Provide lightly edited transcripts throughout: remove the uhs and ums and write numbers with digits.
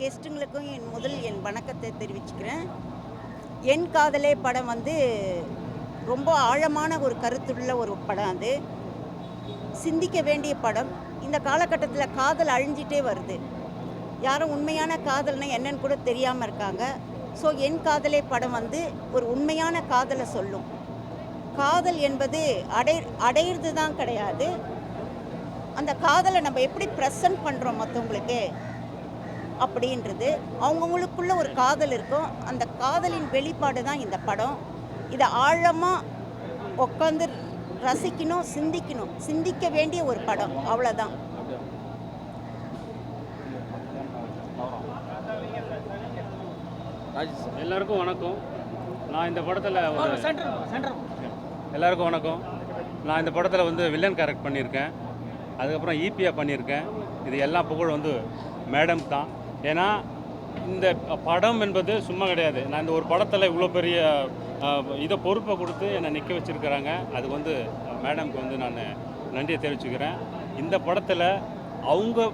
கெஸ்ட்டுங்களுக்கும் என் வணக்கத்தை தெரிவிச்சுக்கிறேன். என் காதலே படம் வந்து ரொம்ப ஆழமான ஒரு கருத்துள்ள ஒரு படம். அது சிந்திக்க வேண்டிய படம். இந்த காலகட்டத்தில் காதல் அழிஞ்சிட்டே வருது. யாரும் உண்மையான காதல்னா என்னன்னு கூட தெரியாமல் இருக்காங்க. ஸோ என் காதலே படம் வந்து ஒரு உண்மையான காதலை சொல்லும். காதல் என்பது அடையிறது தான் கிடையாது. அந்த காதலை நம்ம எப்படி ப்ரெசன்ட் பண்ணுறோம் மற்றவங்களுக்கு அப்படின்றது. அவங்கவுங்களுக்குள்ள ஒரு காதல் இருக்கும். அந்த காதலின் வெளிப்பாடு தான் இந்த படம். இதை ஆழமாக உட்காந்து ரசிக்கணும், சிந்திக்க வேண்டிய ஒரு படம். அவ்வளோதான். எல்லாருக்கும் வணக்கம். நான் இந்த படத்தில் எல்லாருக்கும் வணக்கம். நான் இந்த படத்தில் வந்து வில்லன் கேரக்டர் பண்ணியிருக்கேன். அதுக்கப்புறம் ஈபியாக பண்ணியிருக்கேன். இது எல்லா புகழ் வந்து மேடம் தான். ஏன்னா இந்த படம் என்பது சும்மா கிடையாது. நான் இந்த ஒரு படத்தில் இவ்வளோ பெரிய இதை பொறுப்பை கொடுத்து என்னை நிற்க வச்சுருக்கிறாங்க. அது வந்து மேடம்க்கு வந்து நான் நன்றியை தெரிவிச்சுக்கிறேன். இந்த படத்தில் அவங்க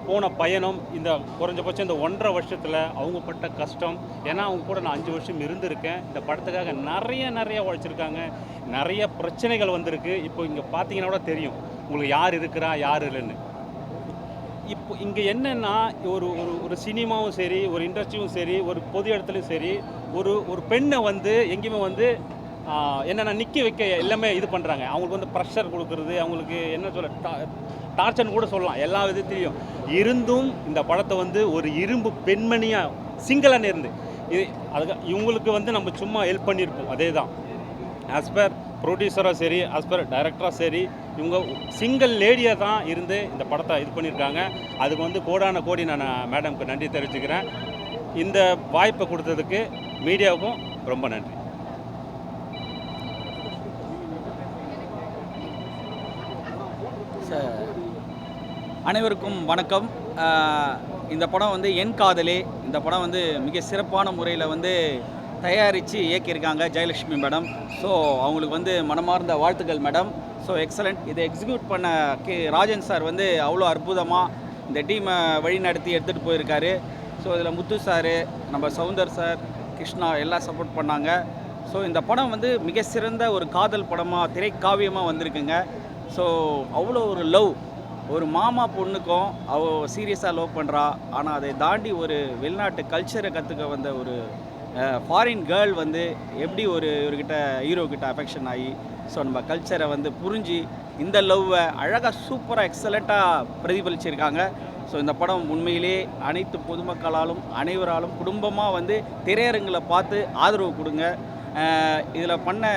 போன பயணம், இந்த குறைஞ்சபட்சம் இந்த 1.5 வருஷத்தில் அவங்க பட்ட கஷ்டம். ஏன்னா அவங்க கூட நான் 5 வருஷம் இருந்திருக்கேன். இந்த படத்துக்காக நிறைய உழைச்சிருக்காங்க. நிறைய பிரச்சனைகள் வந்திருக்கு. இப்போ இங்கே பார்த்தீங்கன்னா கூட தெரியும் உங்களுக்கு யார் இருக்கிறா யார் இல்லைன்னு. இப்போ இங்கே என்னென்னா ஒரு சினிமாவும் சரி, ஒரு இண்டஸ்ட்ரியும் சரி, ஒரு பொது இடத்துலையும் சரி, ஒரு பெண்ணை வந்து எங்கேயுமே வந்து என்னென்னா நிற்க வைக்க எல்லாமே இது பண்ணுறாங்க. அவங்களுக்கு வந்து ப்ரெஷர் கொடுக்குறது, அவங்களுக்கு என்ன சொல்ல டார்ச்சர்னு கூட சொல்லலாம். எல்லா விதத்துலேயும் இருந்தும் இந்த படத்தை வந்து ஒரு இரும்பு பெண்மணியாக சிங்கிளாக இருந்து அதுக்கு இவங்களுக்கு வந்து நம்ம சும்மா ஹெல்ப் பண்ணியிருப்போம். அதே தான் ஆஸ் பர் ப்ரொடியூசராக சரி, ஆஸ் பர் டைரக்டராக சரி, இவங்க சிங்கிள் லேடியாக தான் இருந்து இந்த படத்தை இது பண்ணியிருக்காங்க. அதுக்கு வந்து கோடான கோடி நான் மேடம்க்கு நன்றி தெரிவிச்சுக்கிறேன். இந்த வாய்ப்பை கொடுத்ததுக்கு மீடியாவுக்கும் ரொம்ப நன்றி. அனைவருக்கும் வணக்கம். இந்த படம் வந்து என் காதலே. இந்த படம் வந்து மிக சிறப்பான முறையில் வந்து தயாரித்து இயக்கியிருக்காங்க ஜெயலட்சுமி மேடம். ஸோ அவங்களுக்கு வந்து மனமார்ந்த வாழ்த்துக்கள் மேடம். So excellent. இதை எக்ஸிக்யூட் பண்ண ராஜன் சார் வந்து அவ்வளோ அற்புதமாக இந்த டீமை வழி நடத்தி எடுத்துகிட்டு போயிருக்காரு. ஸோ இதில் முத்து சார், நம்ம சவுந்தர் சார், கிருஷ்ணா எல்லாம் சப்போர்ட் பண்ணாங்க. ஸோ இந்த படம் வந்து மிக சிறந்த ஒரு காதல் படமாக, திரைக்காவியமாக வந்திருக்குங்க. ஸோ அவ்வளோ ஒரு லவ், ஒரு மாமா பொண்ணுக்கும் அவள் சீரியஸாக லவ் பண்ணுறா. ஆனால் அதை தாண்டி ஒரு வெளிநாட்டு கல்ச்சரை கற்றுக்க வந்த ஒரு ஃபாரின் கேர்ள் வந்து எப்படி இவர்கிட்ட ஹீரோக்கிட்ட அஃபெக்ஷன் ஆகி ஸோ நம்ம கல்ச்சரை வந்து புரிஞ்சு இந்த லவ்வை அழகாக சூப்பராக எக்ஸலண்ட்டாக பிரதிபலிச்சிருக்காங்க. ஸோ இந்த படம் உண்மையிலே அனைத்து பொதுமக்களாலும் அனைவராலும் குடும்பமாக வந்து திரையரங்கில் பார்த்து ஆதரவு கொடுங்க. இதில் பண்ண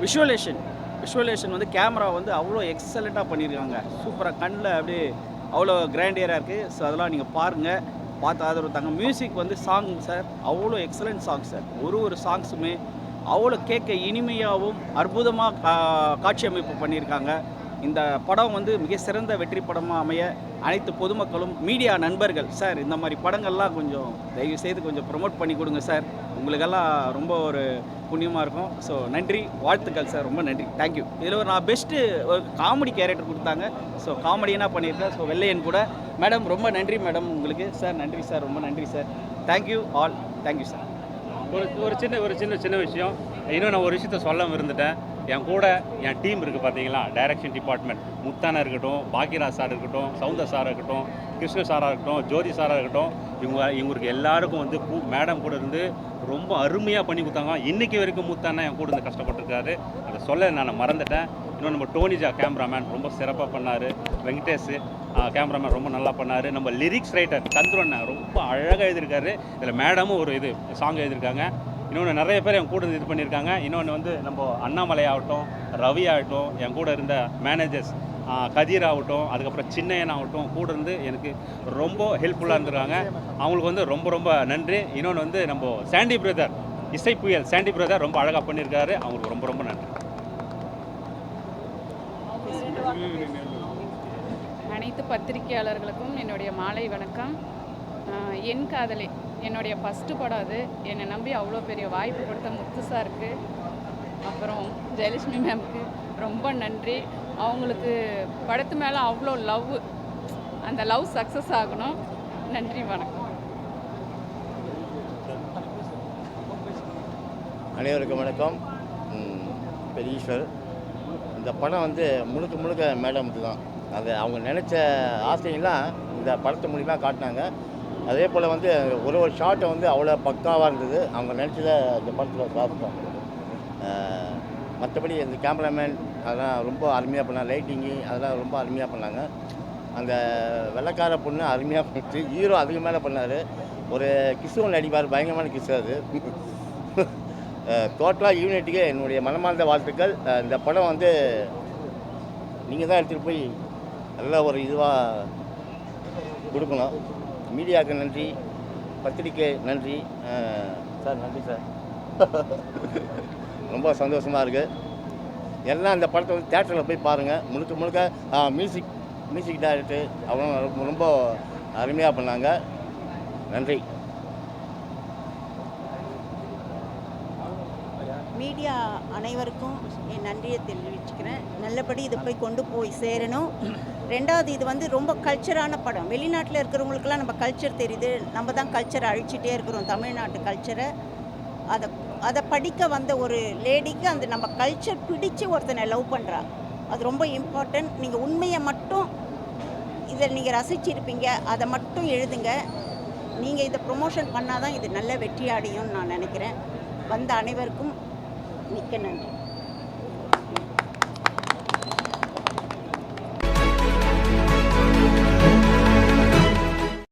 விஷுவலேஷன் வந்து கேமரா வந்து அவ்வளோ எக்ஸலண்ட்டாக பண்ணியிருக்காங்க. சூப்பராக கண்ணில் அப்படியே அவ்வளோ கிராண்டியராக இருக்குது. ஸோ அதெல்லாம் நீங்கள் பாருங்கள், பார்த்து ஆதரவு தாங்க. மியூசிக் வந்து சாங் சார் அவ்வளோ எக்ஸலண்ட் சாங் சார். ஒரு சாங்ஸுமே அவ்வளோ கேட்க இனிமையாகவும் அற்புதமாக காட்சி அமைப்பு பண்ணியிருக்காங்க. இந்த படம் வந்து மிக சிறந்த வெற்றி படமாக அமைய அனைத்து பொதுமக்களும், மீடியா நண்பர்கள் சார் இந்த மாதிரி படங்கள்லாம் கொஞ்சம் தயவு செய்து கொஞ்சம் ப்ரொமோட் பண்ணி கொடுங்க சார். உங்களுக்கெல்லாம் ரொம்ப ஒரு புண்ணியமாக இருக்கும். ஸோ நன்றி, வாழ்த்துக்கள் சார், ரொம்ப நன்றி, தேங்க்யூ. இதில் நான் பெஸ்ட்டு ஒரு காமெடி கேரக்டர் கொடுத்தாங்க. ஸோ காமெடியனாக பண்ணியிருக்கேன். ஸோ வெள்ளையன் கூட மேடம் ரொம்ப நன்றி மேடம் உங்களுக்கு சார். நன்றி சார், ரொம்ப நன்றி sir. Thank you all, thank you sir. ஒரு சின்ன விஷயம் இன்னும் நான் ஒரு விஷயத்த சொல்ல இருந்துட்டேன். என் கூட என் டீம் இருக்குது பார்த்தீங்களா, டைரக்ஷன் டிபார்ட்மெண்ட், முத்தானா இருக்கட்டும், பாக்கியராஜ் சார் இருக்கட்டும், சவுந்தர் சாராக இருக்கட்டும், கிருஷ்ண சாராக இருக்கட்டும், ஜோதி சாராக இருக்கட்டும், இவங்களுக்கு எல்லாருக்கும் வந்து மேடம் கூட இருந்து ரொம்ப அருமையாக பண்ணி கொடுத்தாங்க. இன்றைக்கி வரைக்கும் முத்தானா என் கூட இருந்து கஷ்டப்பட்டுருக்காரு. அதை சொல்ல நான் மறந்துட்டேன். இன்னும் நம்ம டோனிஜா கேமராமேன் ரொம்ப சிறப்பாக பண்ணார். வெங்கடேஷ் கேமராமேன் ரொம்ப நல்லா பண்ணார். நம்ம லிரிக்ஸ் ரைட்டர் சந்திரன் ரொம்ப அழகாக எழுதியிருக்காரு. இதில் மேடமும் ஒரு சாங் எழுதியிருக்காங்க. இன்னொன்று நிறைய பேர் என் கூட இது பண்ணியிருக்காங்க. இன்னொன்று வந்து நம்ம அண்ணாமலை ஆகட்டும், ரவி ஆகட்டும், என் கூட இருந்த மேனேஜர்ஸ் கதிர் ஆகட்டும், அதுக்கப்புறம் சின்னையன் ஆகட்டும், கூட இருந்து எனக்கு ரொம்ப ஹெல்ப்ஃபுல்லாக இருந்திருக்காங்க. அவங்களுக்கு வந்து ரொம்ப நன்றி. இன்னொன்று வந்து நம்ம சாண்டி பிரதர், இசை புயல் சாண்டி பிரதர் ரொம்ப அழகாக பண்ணியிருக்காரு. அவங்களுக்கு ரொம்ப நன்றி. அனைத்து பத்திரிகையாளர்களுக்கும் என்னுடைய மாலை வணக்கம். என் காதலே என்னுடைய ஃபஸ்ட்டு படம். அது என்னை நம்பி அவ்வளோ பெரிய வாய்ப்பு கொடுத்த முத்து சாருக்கு, அப்புறம் ஜெயலட்சுமி மேம்க்கு ரொம்ப நன்றி. அவங்களுக்கு படத்து மேலே அவ்வளோ லவ், அந்த லவ் சக்ஸஸ் ஆகணும். நன்றி, வணக்கம். அனைவருக்கும் வணக்கம். பெரியீஸ்வர். இந்த படம் வந்து முழுக்க முழுக்க மேடம்க்கு தான். அது அவங்க நினச்ச ஆசையெல்லாம் இந்த படத்து மூலிமா காட்டினாங்க. அதே போல் வந்து ஒரு ஷாட்டை வந்து அவ்வளோ பக்காவாக இருந்தது. அவங்க நினச்சதை இந்த படத்தில் பார்த்துட்டோம். மற்றபடி இந்த கேமராமேன் அதெல்லாம் ரொம்ப அருமையாக பண்ணாங்க. லைட்டிங்கு அதெல்லாம் ரொம்ப அருமையாக பண்ணாங்க. அந்த வெள்ளைக்கார பொண்ணு அருமையாக பண்ணிச்சு. ஹீரோ அதுக்கு மேலே பண்ணார். ஒரு கிஸ் ஒன்று அடிப்பார், பயங்கரமான கிஸ் அது. டோட்டலாக யூனிட்டுக்கு என்னுடைய மனமார்ந்த வாழ்த்துக்கள். இந்த படம் வந்து நீங்கள் தான் எடுத்துகிட்டு போய் நல்ல ஒரு இதுவாக கொடுக்கணும். மீடியாவுக்கு நன்றி, பத்திரிக்கை நன்றி. சார் நன்றி சார். ரொம்ப சந்தோஷமாக இருக்குது. எல்லாம் இந்த படத்தை வந்து தேட்டரில் போய் பாருங்கள். முழுக்க முழுக்க மியூசிக் டைரக்டர் அவங்க ரொம்ப அருமையாக பண்ணாங்க. நன்றி. மீடியா அனைவருக்கும் என் நன்றியை தெரிவிச்சுக்கிறேன். நல்லபடி இது கொண்டு போய் சேரணும். ரெண்டாவது, இது வந்து ரொம்ப கல்ச்சரான படம். வெளிநாட்டில் இருக்கிறவங்களுக்கெல்லாம் நம்ம கல்ச்சர் தெரியுது. நம்ம தான் கல்ச்சரை அழிச்சிட்டே இருக்கிறோம், தமிழ்நாட்டு கல்ச்சரை. அதை படிக்க வந்த ஒரு லேடிக்கு அந்த நம்ம கல்ச்சர் பிடிச்சி ஒருத்தனை லவ் பண்ணுறா. அது ரொம்ப இம்பார்ட்டன்ட். நீங்கள் உண்மையை மட்டும் இதை நீங்கள் ரசிச்சிருப்பீங்க, அதை மட்டும் எழுதுங்க. நீங்கள் இதை ப்ரொமோஷன் பண்ணால் தான் இது நல்ல வெற்றி அடையும்னு நான் நினைக்கிறேன். வந்த அனைவருக்கும் மிக்க நன்றி.